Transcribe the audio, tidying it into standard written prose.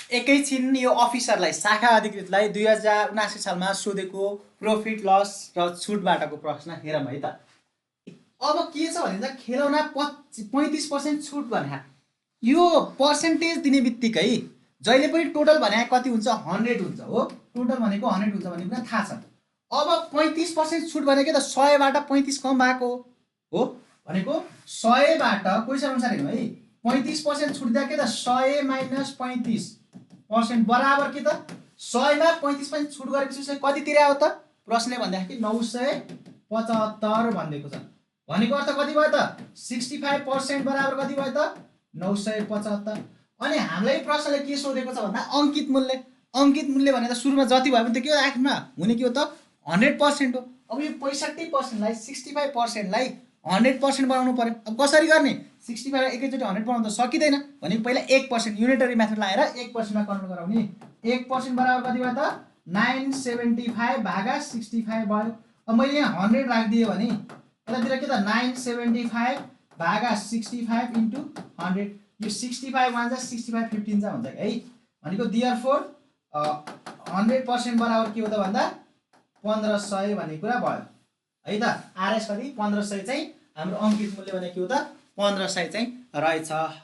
एकैछिन यो अफिसरलाई शाखा अधिकृतलाई 2079 सालमा सोधेको प्रॉफिट लस र छुटबाटको प्रश्न हेरौँ है त। अब के छ भने त खेलौना 35% छुट भने यो पर्सेन्टेज दिने बित्तिकै जहिले पनि टोटल भने कति हुन्छ 100 हुन्छ हो। टोटल भनेको 100 हुन्छ भन्ने कुरा थाहा छ। अब 35% छुट भनेको त 100 बाट 35 कम भएको हो भनेको 100 बाट क्वेशन अनुसार हेर्नु है 35% छुट दिए के त 100 माइनस 35% बराबर के त 100 मा 35% छुट गरेपछि कति तिरे आयो त प्रश्नले भन्दाखेरि 975 भन्दैको छ। भनेको अर्थ कति भयो त 65% बराबर कति भयो त 975। अनि हामीलाई प्रश्नले के सोधेको छ भन्दा अंकित मूल्य भने त सुरुमा जति भयो भने त के हो आखिरमा हुने के हो त 100% हो। अब यो 65% लाई 65% लाई 100% बनाउनु पर्यो। अब कसरी गर्ने 65 एकैचोटि 100 बनाउन त सकिदैन भनेको पहिला 1% युनिटरी मेथड लगाएर 1% मा कन्भर्ट गराउने। 1% बराबर कति भयो त 975 भागा 65 भयो। अब मैले यहाँ 100 राखिदिए भने यतातिर के त 975 भागा 65 इन्टु 100 यो 65 1 जा 65 15 जा हुन्छ है। भनेको देयरफोर 100% बराबर के हो त भन्दा 1500 भन्ने कुरा भयो है त। आरएस कति 1500 चाहिँ हाम्रो अंकित मूल्य भने के हो त 1500 चाहिँ रहेछ है।